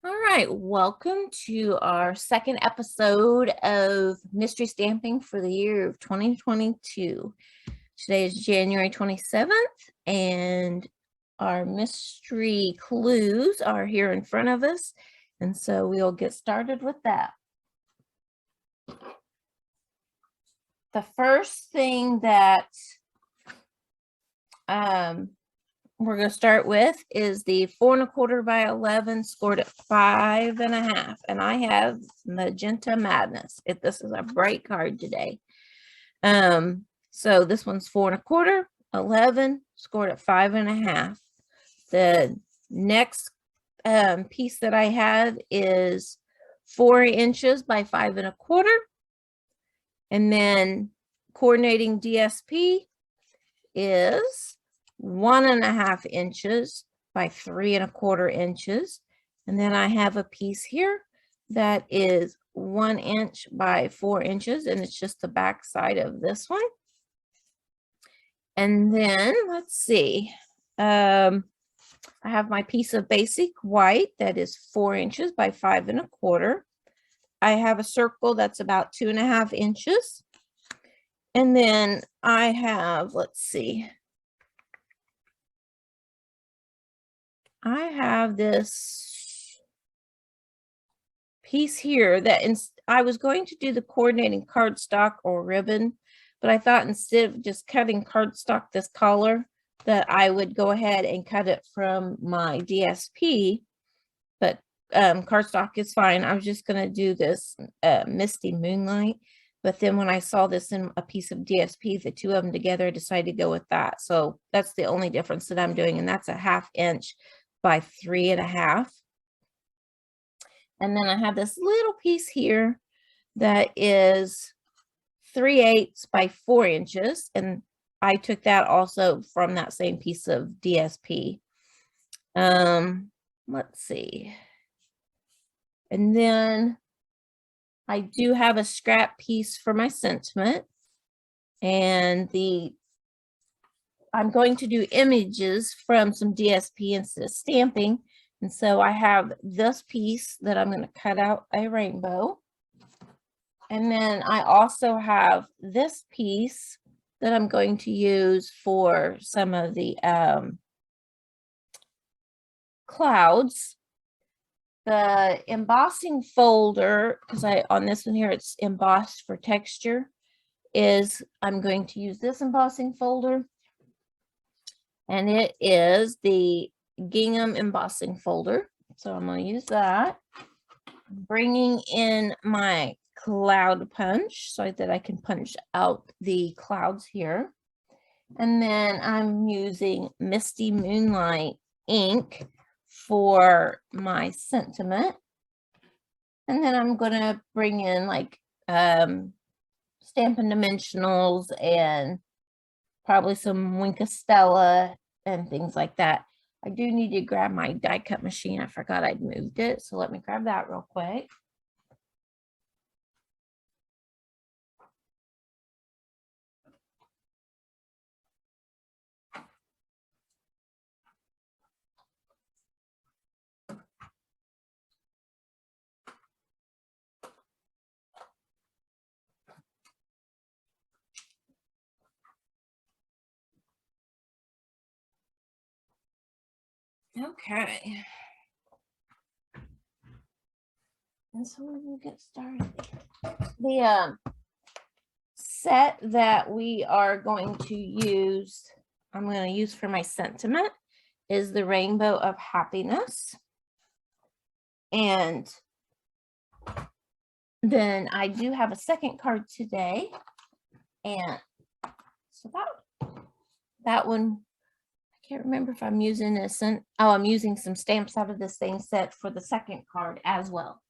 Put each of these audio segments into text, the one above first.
All right, welcome to our second episode of Mystery Stamping for the year of 2022. Today is January 27th, and our mystery clues are here in front of us. And so we'll get started with that. The first thing that we're going to start with is the 4 1/4 by 11 scored at 5 1/2, and I have Magenta Madness. This is a bright card today. So this one's 4 1/4, 11 scored at 5 1/2. The next piece that I have is 4 inches by 5 1/4, and then coordinating DSP is 1 1/2 inches by 3 1/4 inches. And then I have a piece here that is 1 inch by 4 inches, and it's just the back side of this one. And then let's see, I have my piece of basic white that is 4 inches by 5 1/4. I have a circle that's about 2 1/2 inches. And then I have, let's see, I have this piece here that I was going to do the coordinating cardstock or ribbon, but I thought instead of just cutting cardstock this color, that I would go ahead and cut it from my DSP, but cardstock is fine. I was just going to do this Misty Moonlight, but then when I saw this in a piece of DSP, the two of them together, I decided to go with that. So that's the only difference that I'm doing, and that's a 1/2 inch by 3 1/2. And then I have this little piece here that is 3/8 by 4 inches, and I took that also from that same piece of DSP. Let's see. And then I do have a scrap piece for my sentiment, and I'm going to do images from some DSP instead of stamping. And so I have this piece that I'm going to cut out a rainbow. And then I also have this piece that I'm going to use for some of the clouds. The embossing folder, because on this one here, it's embossed for texture, I'm going to use this embossing folder. And it is the gingham embossing folder. So I'm going to use that. Bringing in my cloud punch so that I can punch out the clouds here. And then I'm using Misty Moonlight ink for my sentiment. And then I'm going to bring in like Stampin' Dimensionals and probably some Wink of Stella and things like that. I do need to grab my die cut machine. I forgot I'd moved it, so let me grab that real quick. Okay. And so we'll get started. The set that we are going to use, I'm going to use for my sentiment, is the Rainbow of Happiness. And then I do have a second card today. And so that one, I can't remember if I'm using I'm using some stamps out of the same set for the second card as well.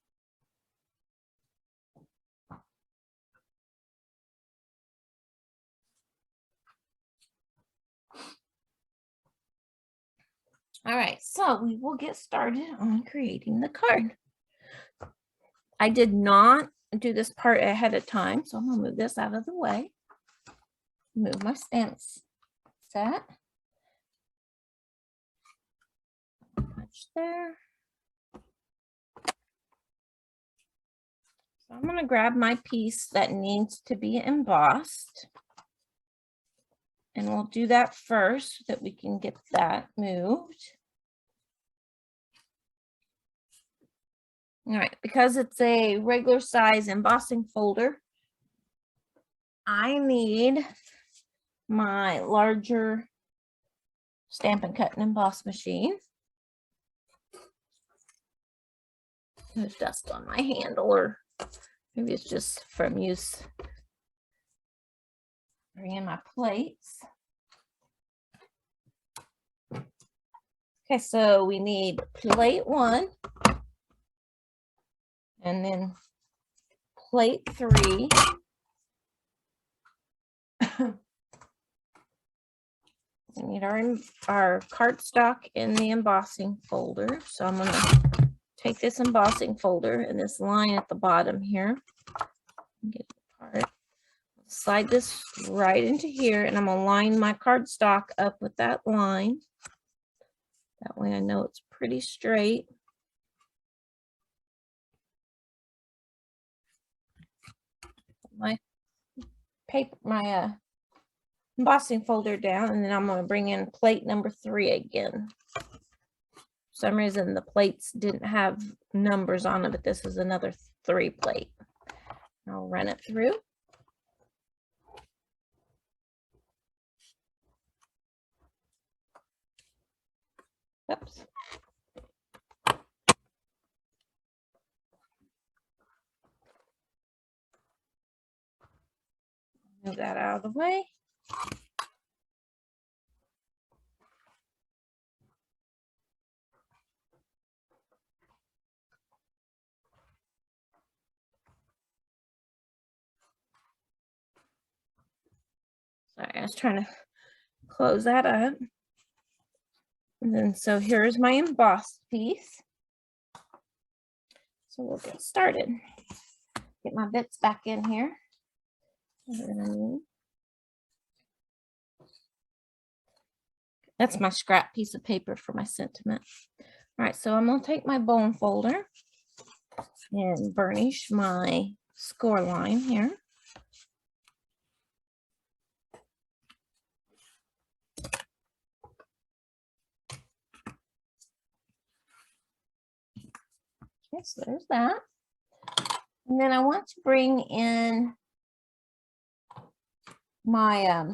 All right, so we will get started on creating the card. I did not do this part ahead of time, so I'm going to move this out of the way. Move my stamps set. Punch there. So I'm going to grab my piece that needs to be embossed. And we'll do that first so that we can get that moved. All right, because it's a regular size embossing folder, I need my larger Stampin' Cut and Emboss machine. There's dust on my handle, or maybe it's just from use bringing my plates. Okay, so we need plate 1 and then plate 3. We need our cardstock in the embossing folder. So I'm going to take this embossing folder and this line at the bottom here. Get it apart. Slide this right into here, and I'm going to line my cardstock up with that line. That way I know it's pretty straight. My paper, my embossing folder down, and then I'm going to bring in plate number 3 again. For some reason the plates didn't have numbers on it, but this is another 3 plate. I'll run it through. Oops. Move that out of the way. Sorry, I was trying to close that up. And then, so here's my embossed piece. So we'll get started. Get my bits back in here. That's my scrap piece of paper for my sentiment. All right, so I'm going to take my bone folder and burnish my score line here. Okay, so there's that. And then I want to bring in my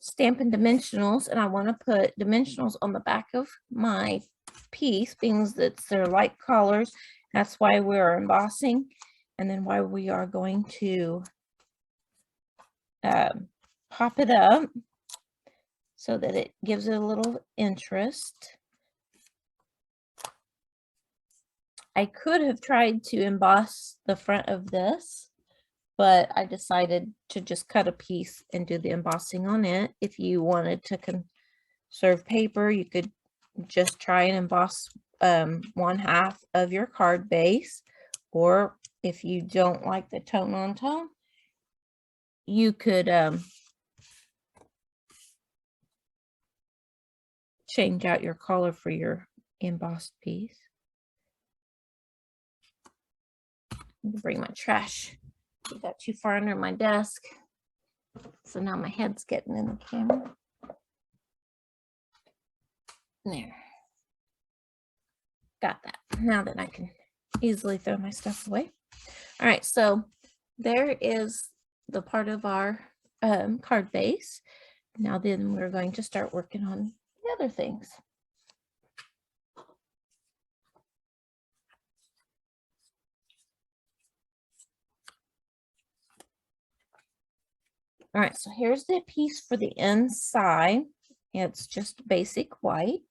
Stampin' dimensionals, and I want to put dimensionals on the back of my piece, things that they're light colors. That's why we're embossing, and then why we are going to pop it up so that it gives it a little interest. I could have tried to emboss the front of this, but I decided to just cut a piece and do the embossing on it. If you wanted to conserve paper, you could just try and emboss 1/2 of your card base, or if you don't like the tone on tone, you could change out your color for your embossed piece. Bring my trash. I got too far under my desk, so now my head's getting in the camera. There. Got that. Now that I can easily throw my stuff away. All right, so there is the part of our card base. Now then we're going to start working on the other things. All right, so here's the piece for the inside. It's just basic white.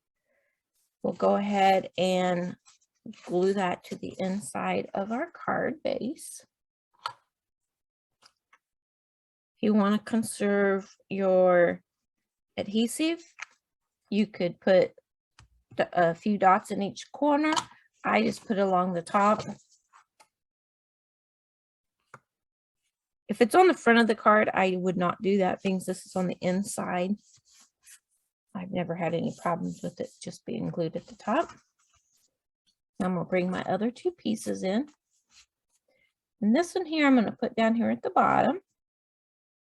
We'll go ahead and glue that to the inside of our card base. If you want to conserve your adhesive, you could put a few dots in each corner. I just put it along the top. If it's on the front of the card, I would not do that, things this is on the inside. I've never had any problems with it just being glued at the top. I'm going to bring my other 2 pieces in. And this one here, I'm going to put down here at the bottom,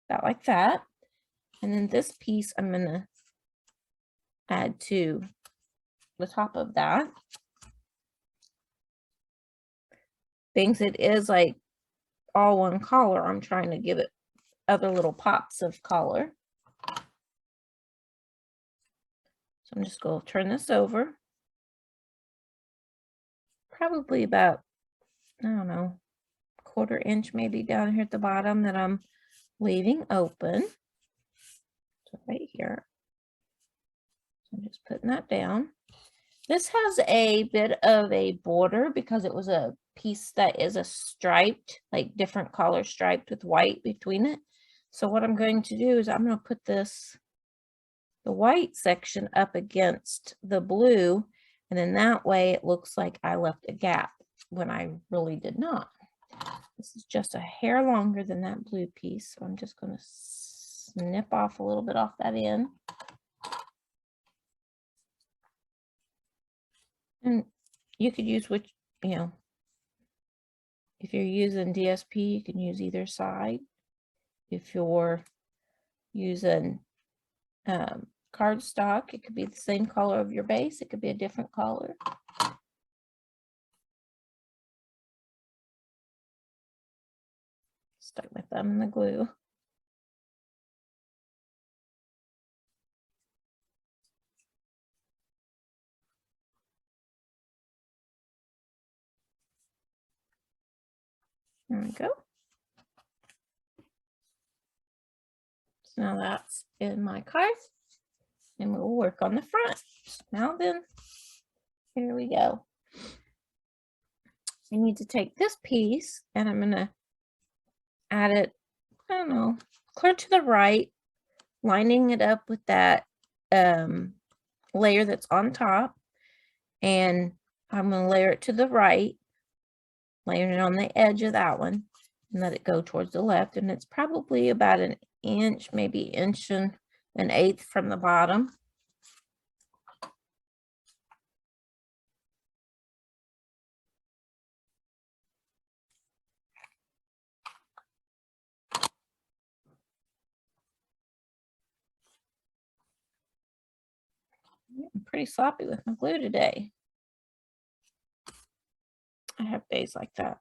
about like that. And then this piece, I'm going to add to the top of that. Things it is like all one color, I'm trying to give it other little pops of color. So I'm just going to turn this over. Probably about, I don't know, 1/4 inch maybe down here at the bottom that I'm leaving open. So right here. So I'm just putting that down. This has a bit of a border because it was a piece that is a striped, like different color striped with white between it. So what I'm going to do is I'm going to put this, the white section up against the blue, and then that way it looks like I left a gap when I really did not. This is just a hair longer than that blue piece, so I'm just going to snip off a little bit off that end. And you could use which, you know, if you're using DSP, you can use either side. If you're using cardstock, it could be the same color of your base. It could be a different color. Stuck my thumb in the glue. There we go. So now that's in my card, and we'll work on the front. Now then, here we go. I need to take this piece and I'm going to add it, I don't know, clear to the right, lining it up with that layer that's on top, and I'm going to layer it to the right, layering it on the edge of that one, and let it go towards the left. And it's probably about an inch, maybe inch and an eighth from the bottom. I'm pretty sloppy with my glue today. I have days like that.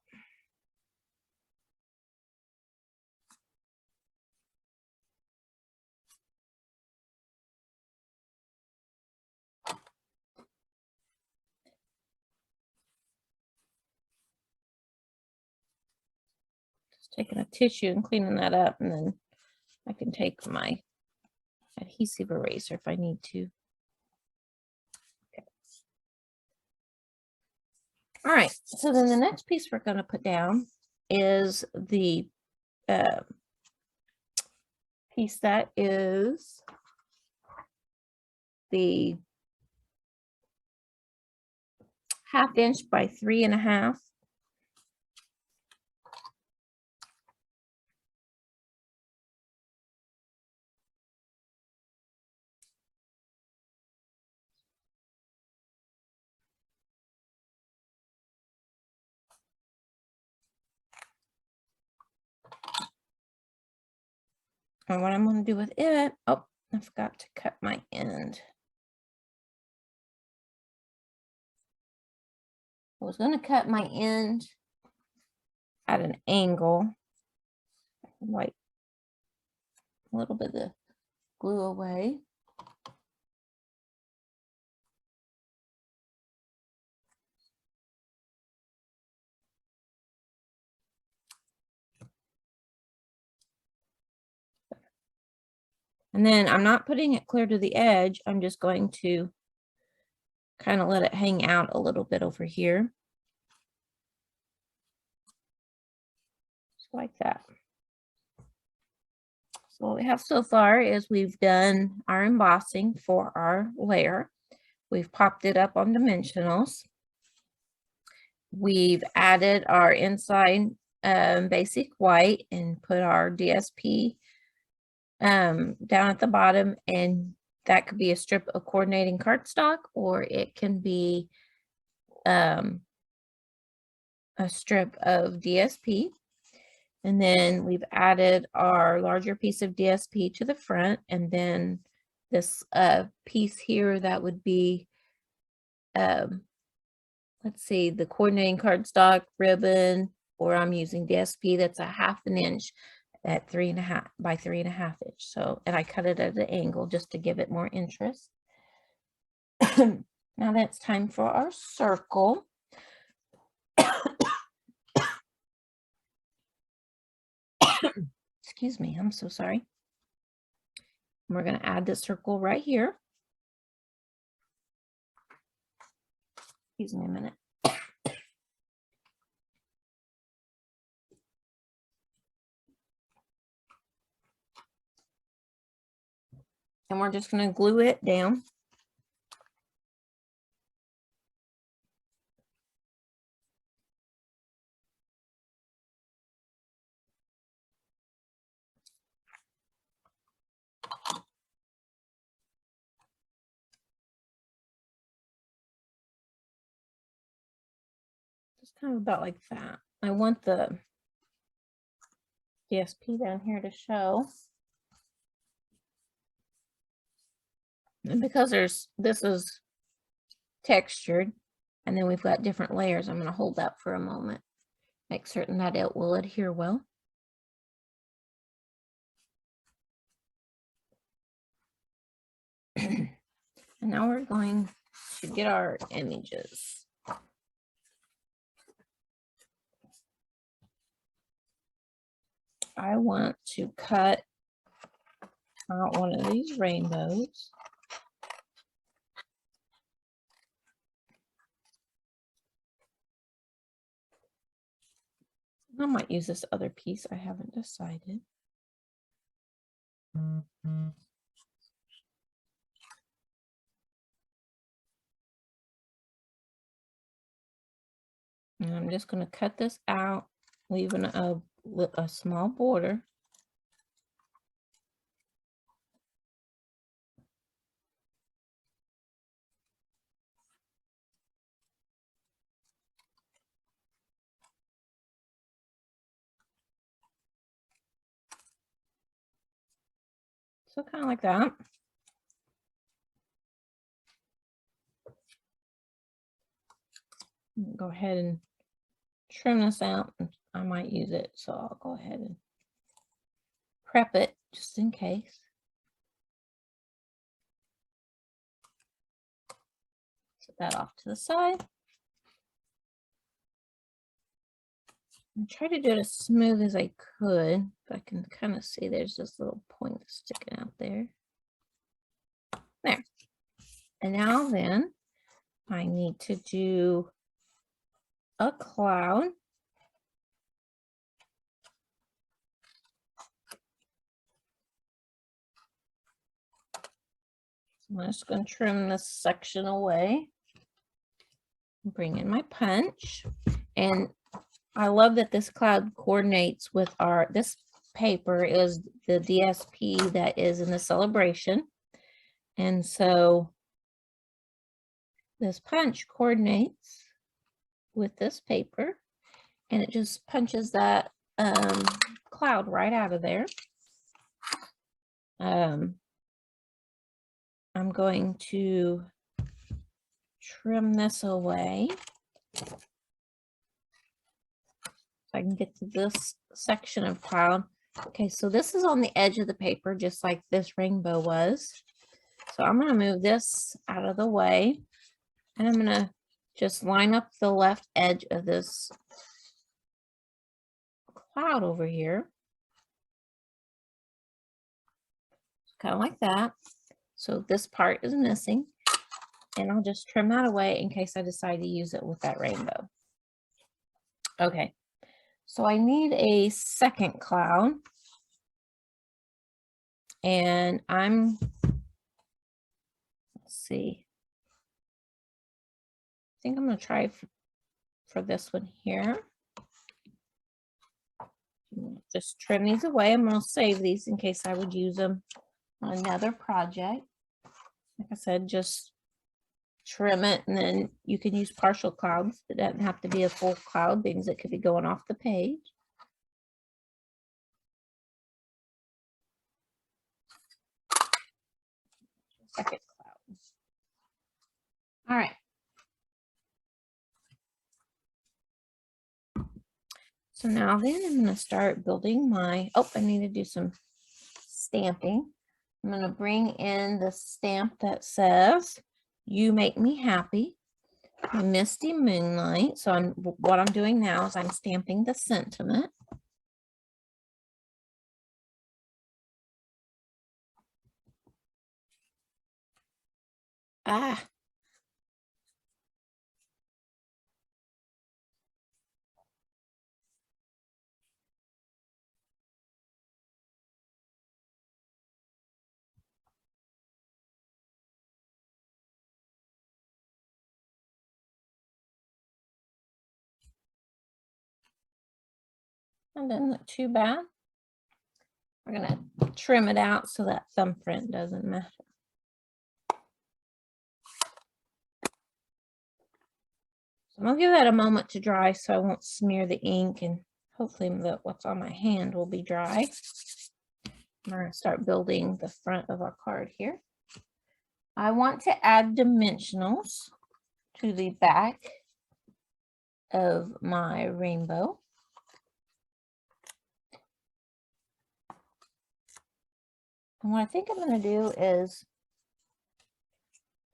Just taking a tissue and cleaning that up, and then I can take my adhesive eraser if I need to. Okay. All right, so then the next piece we're going to put down is the piece that is the 1/2 inch by 3.5. And what I'm going to do with it, oh, I forgot to cut my end. I was going to cut my end at an angle. Wipe a little bit of the glue away. And then I'm not putting it clear to the edge. I'm just going to kind of let it hang out a little bit over here. Just like that. So what we have so far is we've done our embossing for our layer. We've popped it up on dimensionals. We've added our inside basic white and put our DSP down at the bottom, and that could be a strip of coordinating cardstock, or it can be a a strip of DSP. And then we've added our larger piece of DSP to the front, and then this piece here that would be, let's see, the coordinating cardstock ribbon, or I'm using DSP that's a 1/2 inch at 3.5 by 3.5 inch. So, and I cut it at an angle just to give it more interest. Now that's time for our circle. Excuse me, I'm so sorry. We're going to add the circle right here. Excuse me a minute. And we're just going to glue it down. Just kind of about like that. I want the DSP down here to show. And because this is textured, and then we've got different layers, I'm going to hold that for a moment. Make certain that it will adhere well. And now we're going to get our images. I want to cut out one of these rainbows. I might use this other piece. I haven't decided. And I'm just going to cut this out, leaving a small border. So kind of like that. Go ahead and trim this out. I might use it, so I'll go ahead and prep it just in case. Set that off to the side. And try to do it as smooth as I could, but I can kind of see there's this little point sticking out there. There. And now then, I need to do a cloud. I'm just going to trim this section away. Bring in my punch. And I love that this cloud coordinates with this paper is the DSP that is in the celebration. And so this punch coordinates with this paper, and it just punches that cloud right out of there. I'm going to trim this away so I can get to this section of cloud. Okay, so this is on the edge of the paper, just like this rainbow was. So I'm going to move this out of the way, and I'm going to just line up the left edge of this cloud over here. Kind of like that. So this part is missing, and I'll just trim that away in case I decide to use it with that rainbow. Okay, so I need a second cloud, and let's see, I think I'm going to try for this one here. Just trim these away. I'm going to save these in case I would use them on another project. Like I said, just trim it, and then you can use partial clouds. It doesn't have to be a full cloud because it could be going off the page. Second cloud. All right. So now then I'm going to start building my, I need to do some stamping. I'm going to bring in the stamp that says, "You make me happy, Misty Moonlight." So what I'm doing now is I'm stamping the sentiment. That doesn't look too bad. We're going to trim it out so that thumbprint doesn't matter. So I'm going to give that a moment to dry so I won't smear the ink, and hopefully what's on my hand will be dry. I'm going to start building the front of our card here. I want to add dimensionals to the back of my rainbow. And what I think I'm going to do is,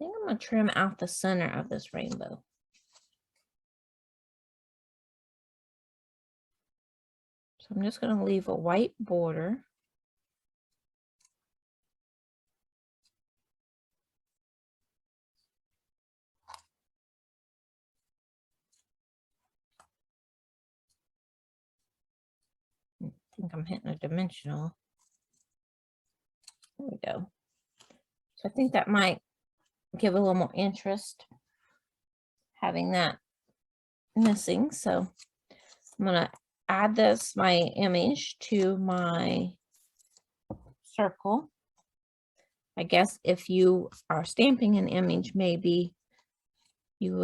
I'm going to trim out the center of this rainbow. So I'm just going to leave a white border. I think I'm hitting a dimensional. There we go. So I think that might give a little more interest, having that missing. So I'm going to add my image to my circle. I guess if you are stamping an image, maybe you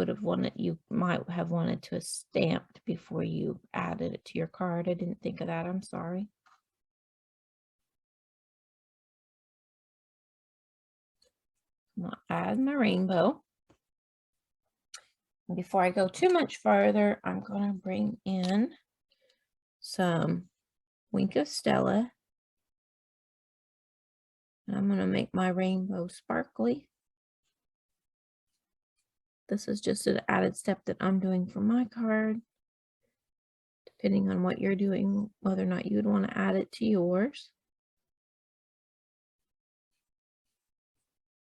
might have wanted to have stamped before you added it to your card. I didn't think of that. I'm sorry. I'm going to add my rainbow. And before I go too much farther, I'm going to bring in some Wink of Stella. And I'm going to make my rainbow sparkly. This is just an added step that I'm doing for my card, depending on what you're doing, whether or not you would want to add it to yours.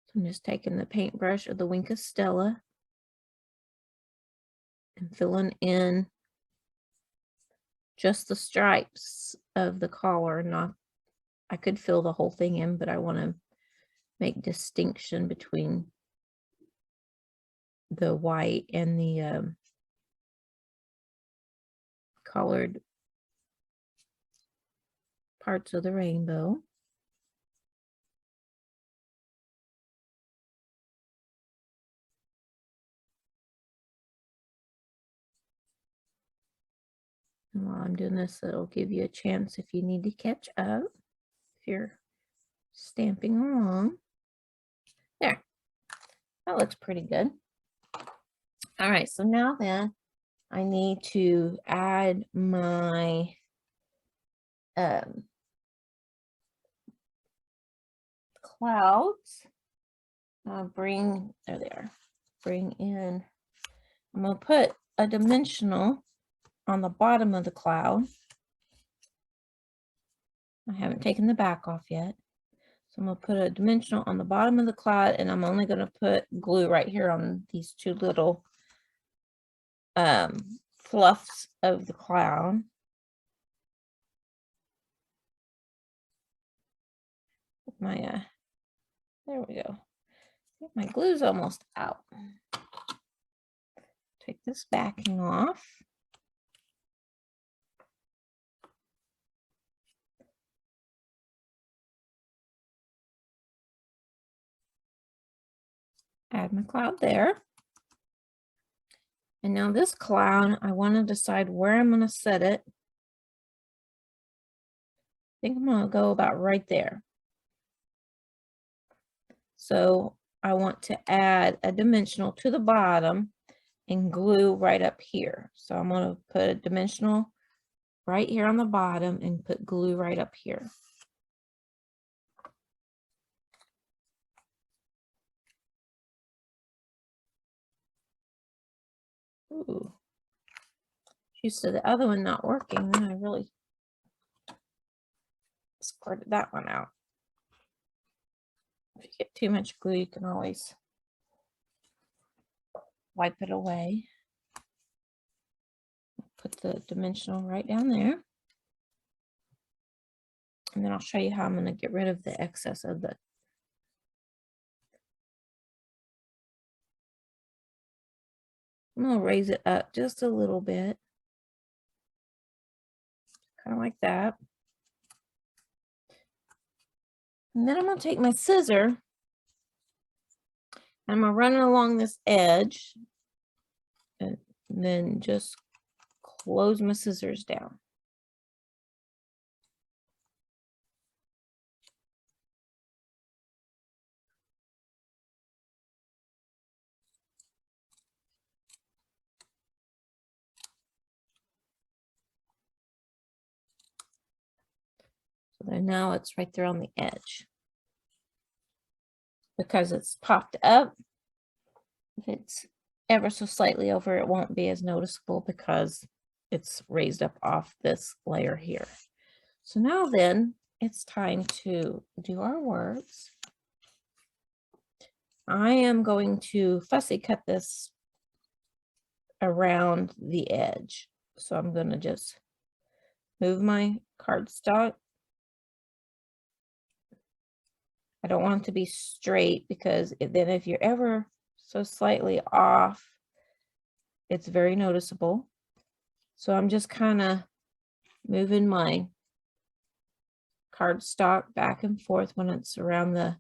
So I'm just taking the paintbrush of the Wink of Stella and filling in just the stripes of the collar. I could fill the whole thing in, but I want to make distinction between the white and the colored parts of the rainbow. And while I'm doing this, it'll give you a chance if you need to catch up, if you're stamping along. There, that looks pretty good. All right, so now then I need to add my clouds. There they are. Bring in, I'm going to put a dimensional on the bottom of the cloud. I haven't taken the back off yet. So I'm going to put a dimensional on the bottom of the cloud, and I'm only going to put glue right here on these two little fluffs of the cloud. My there we go. My glue's almost out. Take this backing off. Add my cloud there. And now this cloud, I want to decide where I'm going to set it. I think I'm going to go about right there. So I want to add a dimensional to the bottom and glue right up here. So I'm going to put a dimensional right here on the bottom and put glue right up here. Ooh. Used to the other one not working, then I really squirted that one out. If you get too much glue, you can always wipe it away. Put the dimensional right down there. And then I'll show you how I'm going to get rid of the excess of the I'm going to raise it up just a little bit. Kind of like that. And then I'm going to take my scissor and I'm going to run it along this edge and then just close my scissors down. So then now it's right there on the edge. Because it's popped up, if it's ever so slightly over, it won't be as noticeable because it's raised up off this layer here. So now then it's time to do our words. I am going to fussy cut this around the edge. So I'm going to just move my cardstock. I don't want it to be straight because then if you're ever so slightly off, it's very noticeable. So I'm just kind of moving my cardstock back and forth when it's around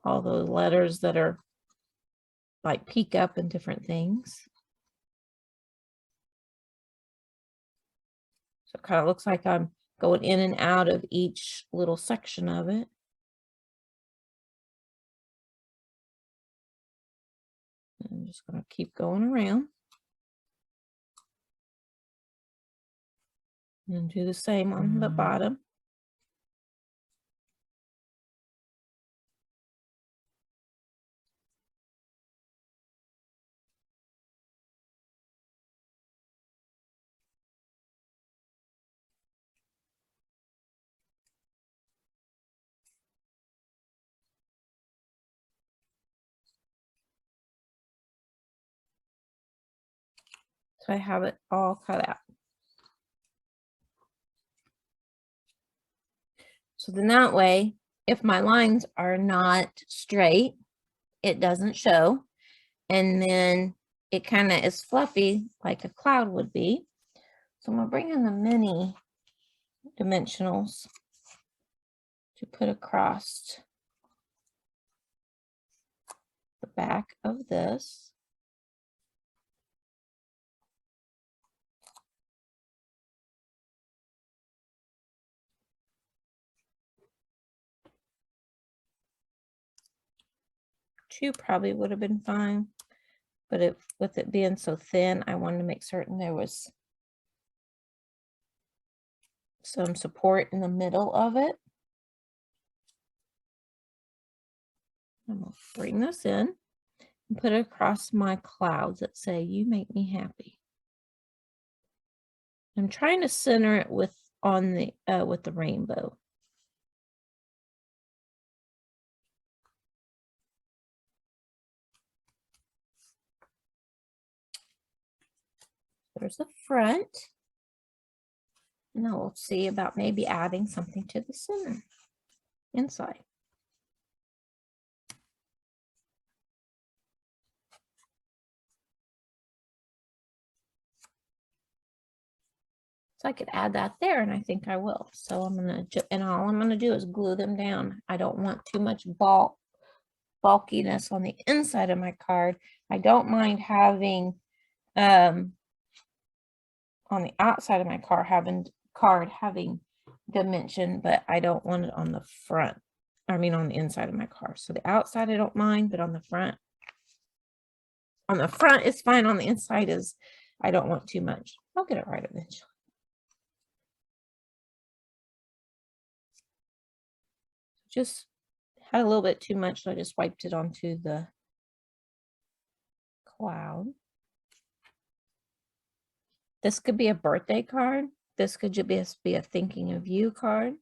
all the letters that are like peek up and different things. So it kind of looks like I'm going in and out of each little section of it. I'm just going to keep going around. And do the same on the bottom. So I have it all cut out. So then that way, if my lines are not straight, it doesn't show. And then it kind of is fluffy like a cloud would be. So I'm going to bring in the mini dimensionals to put across the back of this. Two probably would have been fine, but with it being so thin, I wanted to make certain there was some support in the middle of it. I'm going to bring this in and put it across my clouds that say, "You make me happy." I'm trying to center it with the rainbow. There's the front. Now we'll see about maybe adding something to the center inside. So I could add that there, and I think I will. So I'm gonna, and all I'm gonna do is glue them down. I don't want too much bulk bulkiness on the inside of my card. I don't mind having on the outside of my card having dimension, but I don't want it on the front. I mean on the inside of my card. So the outside I don't mind, but on the front is fine. On the inside is I don't want too much. I'll get it right eventually. Just had a little bit too much, so I just wiped it onto the cloud. This could be a birthday card. This could just be a thinking of you card.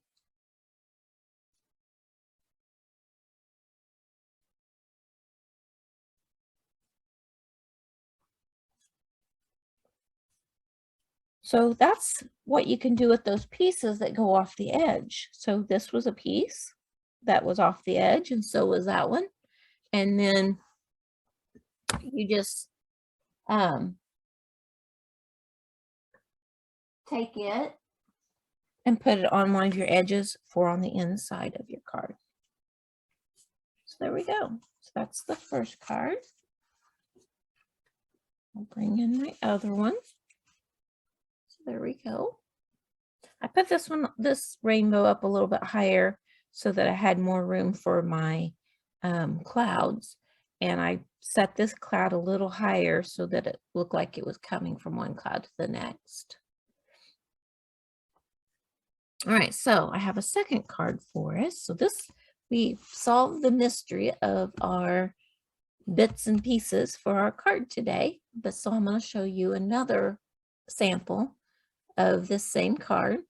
So that's what you can do with those pieces that go off the edge. So this was a piece that was off the edge, and so was that one. And then you just take it and put it on one of your edges for on the inside of your card. So there we go. So that's the first card. I'll bring in my other one. So there we go. I put this rainbow up a little bit higher so that I had more room for my clouds. And I set this cloud a little higher so that it looked like it was coming from one cloud to the next. All right, so I have a second card for us. So we solved the mystery of our bits and pieces for our card today. But so I'm going to show you another sample of this same card,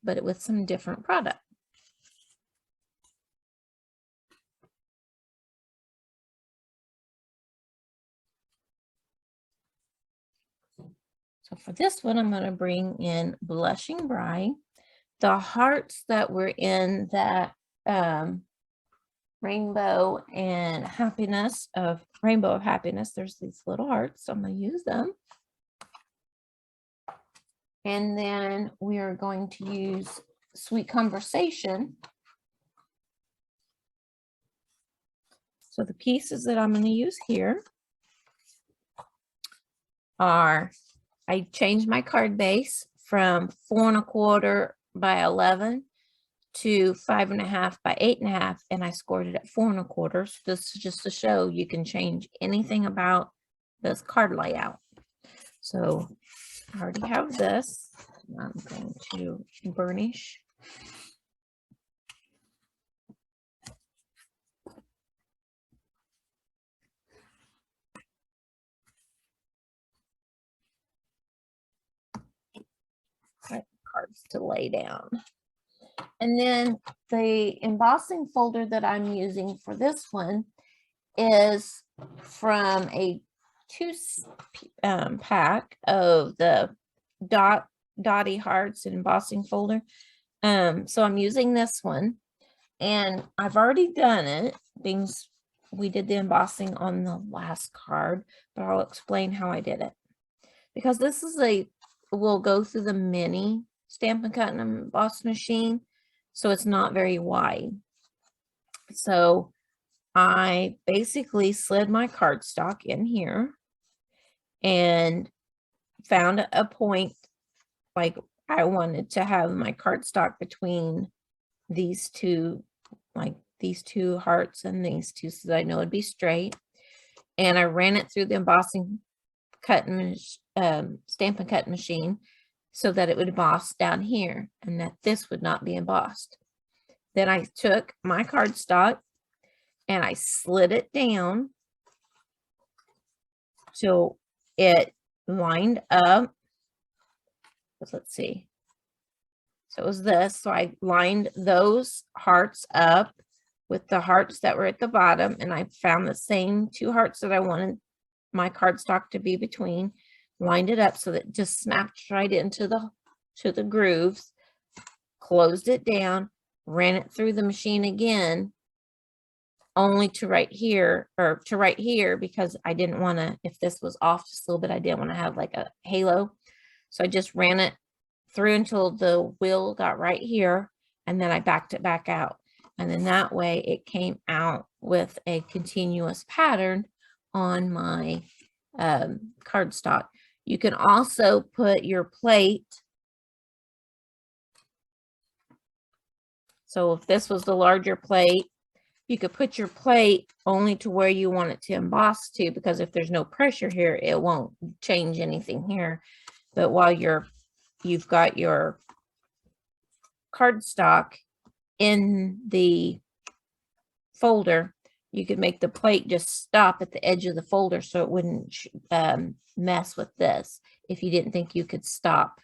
but with some different product. So for this one, I'm going to bring in Blushing Bride. The hearts that were in that rainbow of happiness, there's these little hearts. So I'm going to use them. And then we are going to use Sweet Conversation. So the pieces that I'm going to use here are, I changed my card base from 4 1/4 by 11 to 5 1/2 by 8 1/2, and I scored it at 4 1/4. So this is just to show you can change anything about this card layout. So I already have this. I'm going to burnish. Cards to lay down. And then the embossing folder that I'm using for this one is from a 2-pack of the Dotty Hearts and embossing folder. So I'm using this one, and I've already done it. We did the embossing on the last card, but I'll explain how I did it. Because this is we'll go through the mini Stampin' Cut and Emboss machine, so it's not very wide. So I basically slid my cardstock in here and found a point, like I wanted to have my cardstock between these two, like these two hearts and these two, so that I know it'd be straight. And I ran it through the embossing Stampin' Cut machine so that it would emboss down here and that this would not be embossed. Then I took my cardstock and I slid it down so it lined up. Let's see. So it was this. So I lined those hearts up with the hearts that were at the bottom, and I found the same 2 hearts that I wanted my cardstock to be between, lined it up so that it just snapped right into the grooves, closed it down, ran it through the machine again, only to right here, because I didn't want to, if this was off just a little bit, I didn't want to have like a halo. So I just ran it through until the wheel got right here, and then I backed it back out. And then that way it came out with a continuous pattern on my cardstock. You can also put your plate. So if this was the larger plate, you could put your plate only to where you want it to emboss to, because if there's no pressure here, it won't change anything here. But while you've got your cardstock in the folder, you could make the plate just stop at the edge of the folder so it wouldn't mess with this. If you didn't think you could stop,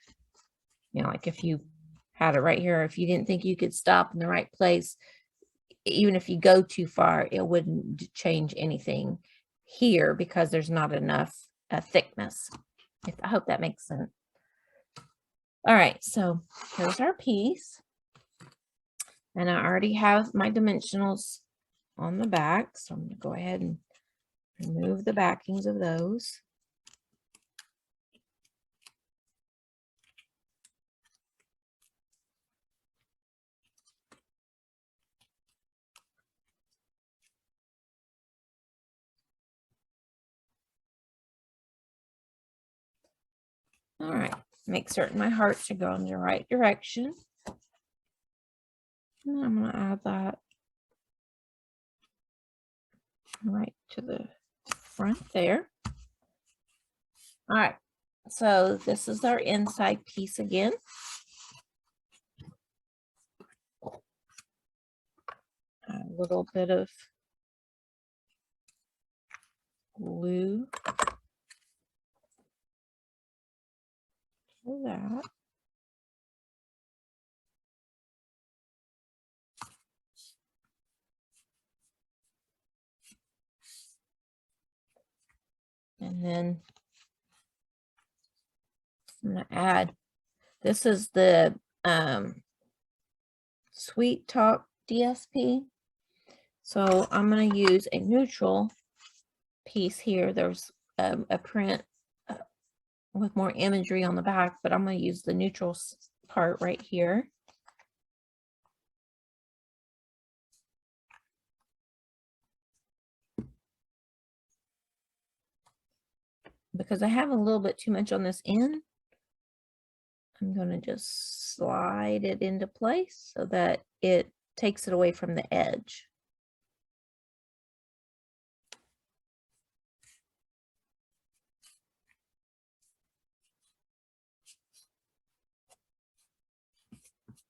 you know, like if you had it right here, if you didn't think you could stop in the right place, even if you go too far, it wouldn't change anything here because there's not enough thickness. I hope that makes sense. All right, so here's our piece. And I already have my dimensionals on the back, so I'm going to go ahead and remove the backings of those. All right, make certain my hearts are going the right direction. And I'm going to add that right to the front there. All right, so this is our inside piece again. A little bit of glue for that. And then I'm going to add, this is the Sweet Talk DSP. So I'm going to use a neutral piece here. There's a print with more imagery on the back, but I'm going to use the neutral part right here. Because I have a little bit too much on this end, I'm going to just slide it into place so that it takes it away from the edge.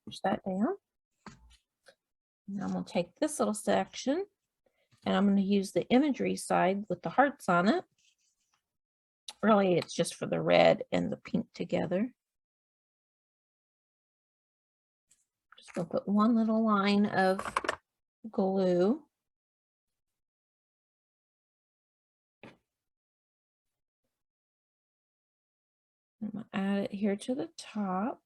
Push that down. Now I'm going to take this little section and I'm going to use the imagery side with the hearts on it. Really, it's just for the red and the pink together. Just going to put one little line of glue. I'm going to add it here to the top.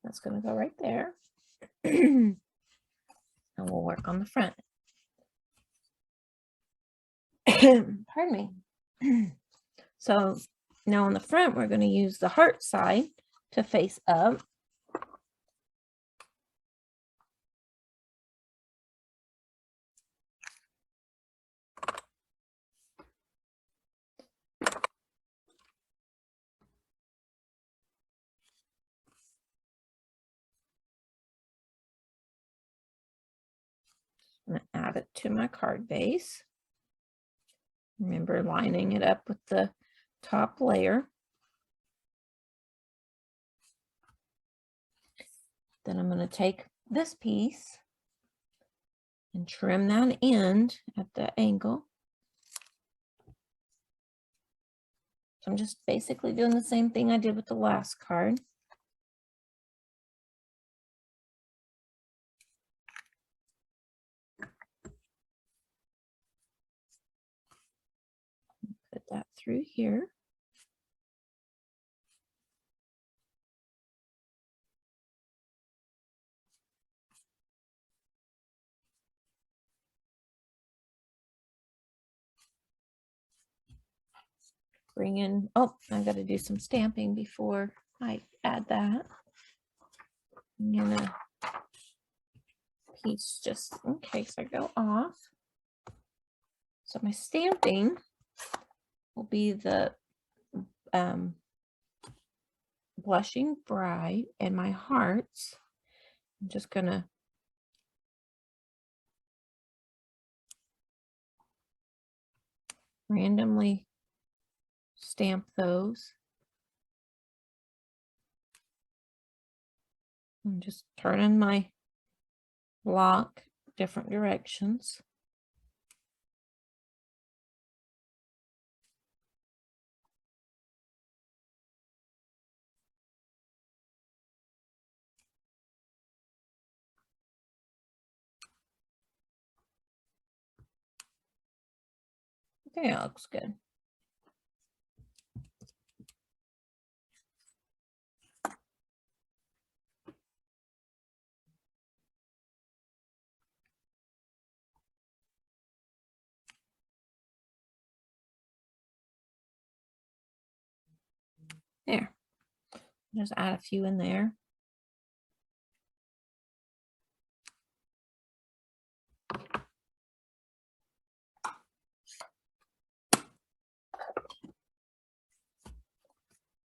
That's going to go right there. And we'll work on the front. Pardon me. So now on the front, we're going to use the heart side to face up. I'm going to add it to my card base. Remember lining it up with the top layer. Then I'm going to take this piece and trim that end at the angle. So I'm just basically doing the same thing I did with the last card. Put that through here. Bring in, oh, I got to do some stamping before I add that. I'm gonna piece just in case I go off. So my stamping will be the blushing bride and my hearts. I'm just gonna randomly stamp those. I'm just turning my block different directions. Okay, that looks good. There. Just add a few in there.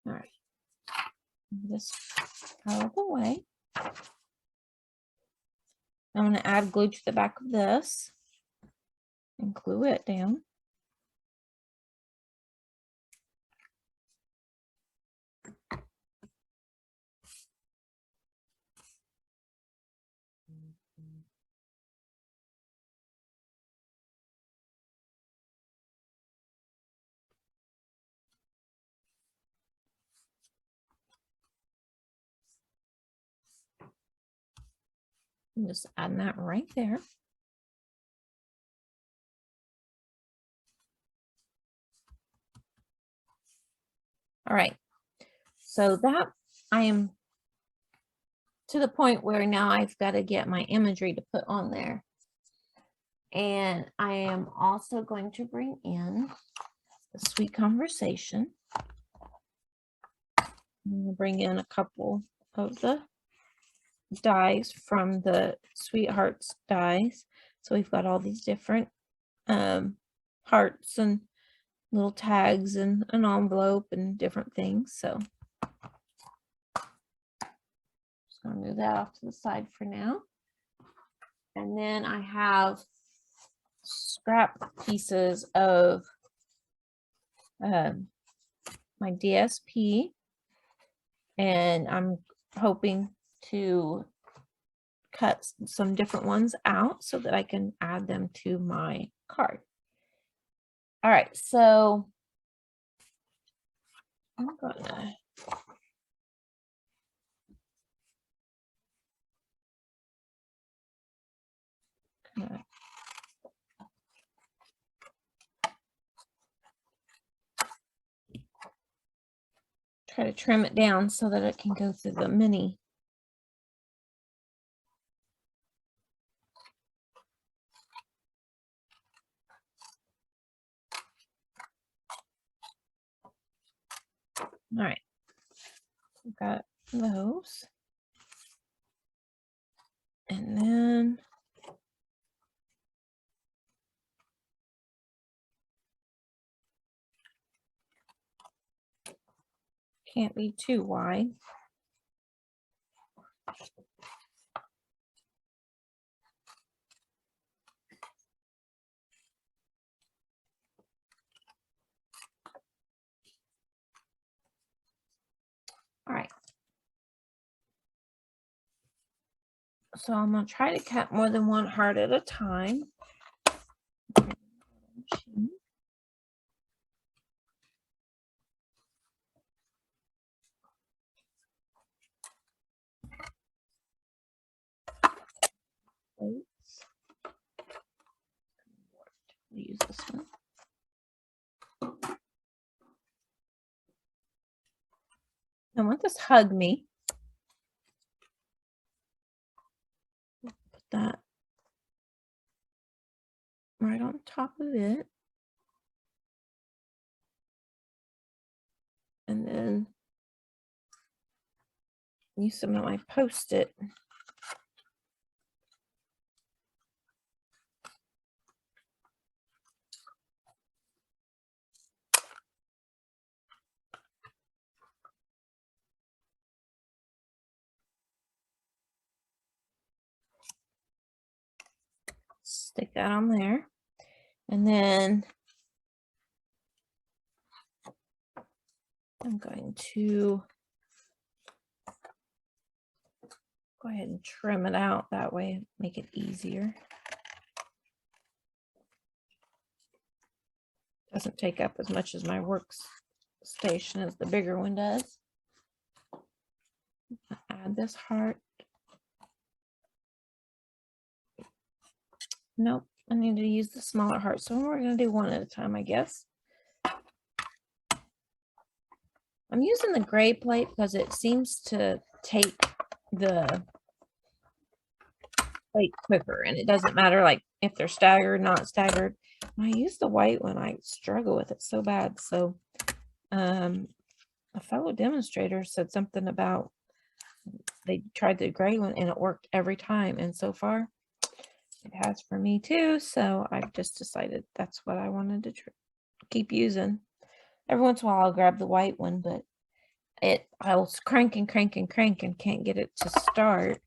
All right. Move this out of the way. I'm going to add glue to the back of this and glue it down. I'm just adding that right there. All right, so that I am to the point where now I've got to get my imagery to put on there. And I am also going to bring in the Sweet Conversation. I'm going to bring in a couple of the dies from the Sweethearts dies. So we've got all these different hearts and little tags and an envelope and different things. So just going to move that off to the side for now. And then I have scrap pieces of my DSP, and I'm hoping to cut some different ones out so that I can add them to my card. All right, so I'm gonna try to trim it down so that it can go through the mini. All right, I've got those. And then can't be too wide. All right. So I'm going to try to cut more than one heart at a time. We'll use this one. I want this Hug Me. Put that right on top of it. And then use some of my Post-it. Stick that on there. And then I'm going to go ahead and trim it out that way, make it easier. Doesn't take up as much as my workstation as the bigger one does. Add this heart. Nope, I need to use the smaller heart. So we're going to do one at a time, I guess. I'm using the gray plate because it seems to take the plate quicker, and it doesn't matter like if they're staggered, not staggered. When I use the white one, I struggle with it so bad. So a fellow demonstrator said something about they tried the gray one and it worked every time, and so far it has for me too. So I've just decided that's what I wanted to keep using. Every once in a while I'll grab the white one, but I'll crank and crank and crank and can't get it to start.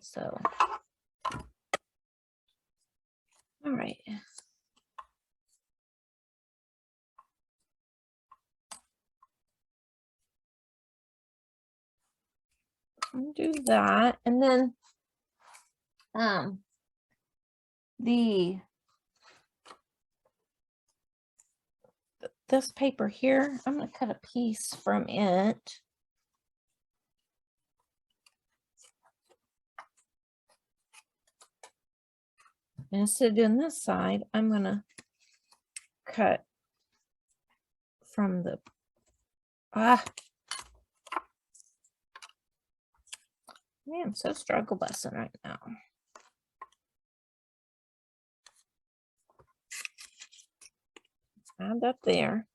So all right. I'll do that, and then this paper here, I'm going to cut a piece from it. And instead of doing this side, I'm going to cut from the man, I'm so struggle busting right now. Add that there.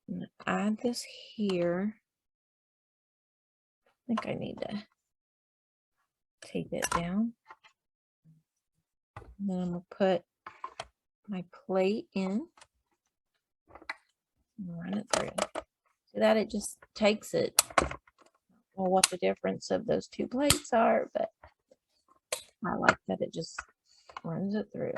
And add this here. I think I need to tape it down. And then I'm going to put my plate in and run it through. See that it just takes it. Well, what the difference of those two plates are, but I like that it just runs it through.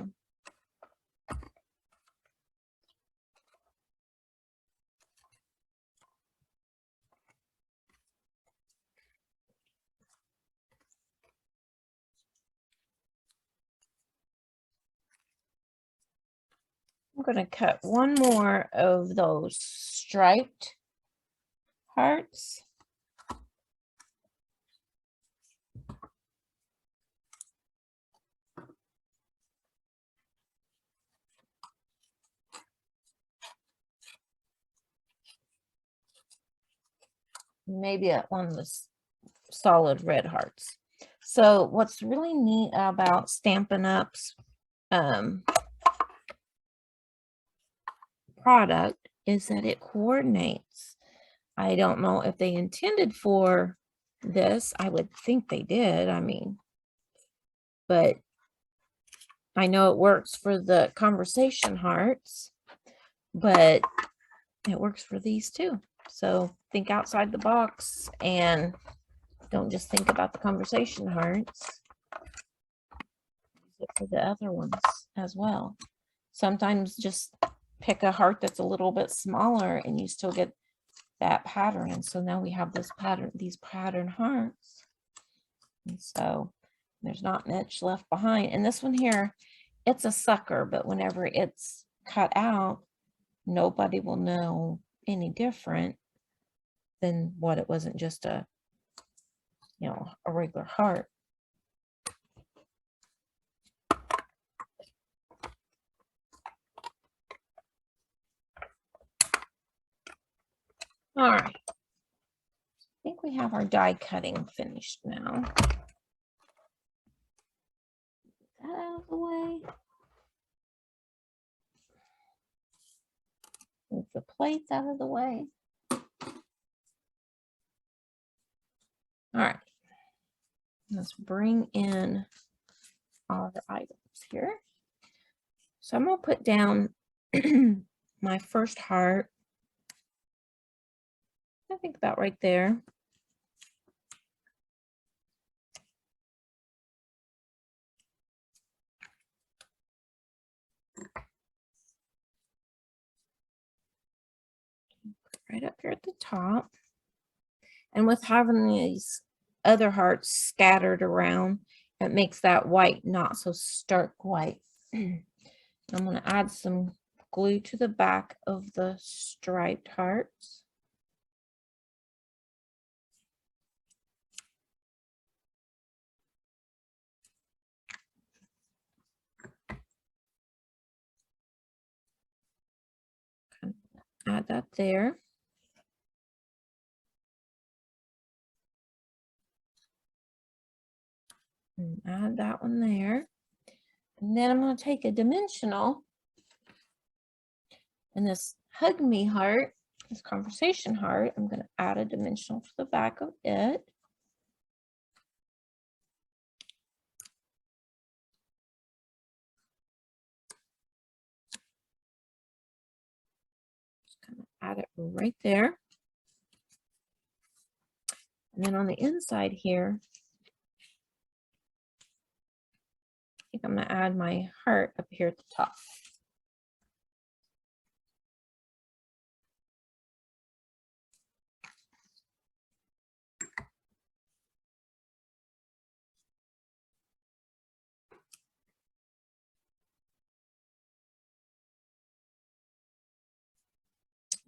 I'm going to cut one more of those striped hearts. Maybe one of the solid red hearts. So what's really neat about Stampin' Up's product is that it coordinates. I don't know if they intended for this. I would think they did. I mean, but I know it works for the conversation hearts, but it works for these too. So think outside the box and don't just think about the conversation hearts. Use it for the other ones as well. Sometimes just pick a heart that's a little bit smaller and you still get that pattern. And so now we have this pattern, these pattern hearts. And so there's not much left behind. And this one here, it's a sucker, but whenever it's cut out, nobody will know any different than what it wasn't just a, you know, a regular heart. All right. I think we have our die cutting finished now. Get that out of the way. Move the plates out of the way. All right. Let's bring in our items here. So I'm going to put down my first heart. I think about right there. Right up here at the top. And with having these other hearts scattered around, it makes that white not so stark white. I'm going to add some glue to the back of the striped hearts. Add that there. And add that one there. And then I'm going to take a dimensional and this hug me heart, this conversation heart, I'm going to add a dimensional to the back of it. Just kind of add it right there. And then on the inside here, I think I'm going to add my heart up here at the top.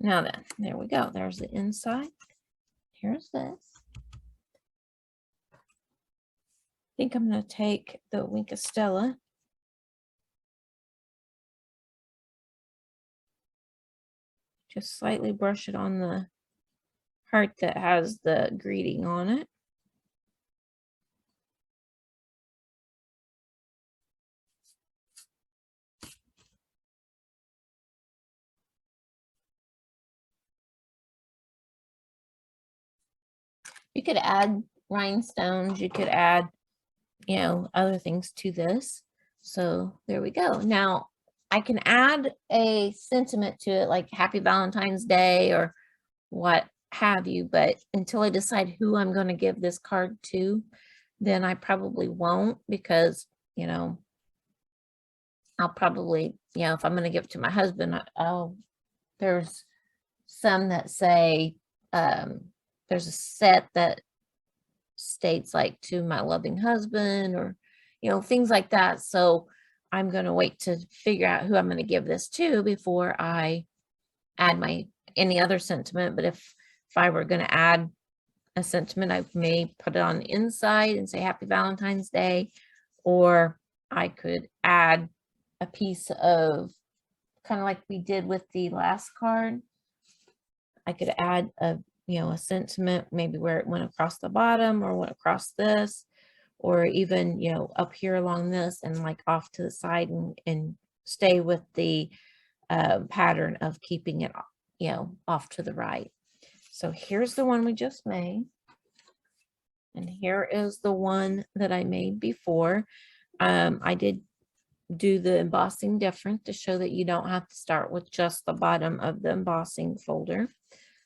Now then, there we go. There's the inside. Here's this. I think I'm going to take the Wink of Stella. Just slightly brush it on the heart that has the greeting on it. You could add rhinestones, you could add, you know, other things to this. So there we go. Now I can add a sentiment to it like Happy Valentine's Day or what have you, but until I decide who I'm going to give this card to, then I probably won't, because, you know, I'll probably, you know, if I'm going to give it to my husband, there's some that say, there's a set that states like to my loving husband, or, you know, things like that. So I'm going to wait to figure out who I'm going to give this to before I add any other sentiment. But if I were going to add a sentiment, I may put it on the inside and say Happy Valentine's Day, or I could add a piece of, kind of like we did with the last card. I could add a, you know, a sentiment, maybe where it went across the bottom or went across this, or even, you know, up here along this and like off to the side, and stay with the pattern of keeping it, you know, off to the right. So here's the one we just made. And here is the one that I made before. I did do the embossing different to show that you don't have to start with just the bottom of the embossing folder.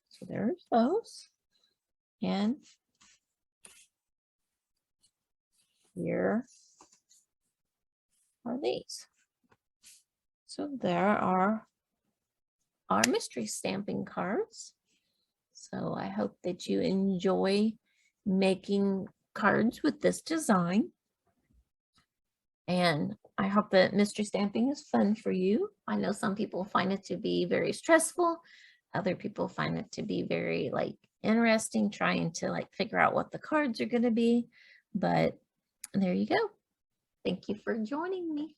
So there's those. And here are these. So there are our mystery stamping cards. So I hope that you enjoy making cards with this design. And I hope that mystery stamping is fun for you. I know some people find it to be very stressful. Other people find it to be very like interesting, trying to like figure out what the cards are going to be. But there you go. Thank you for joining me.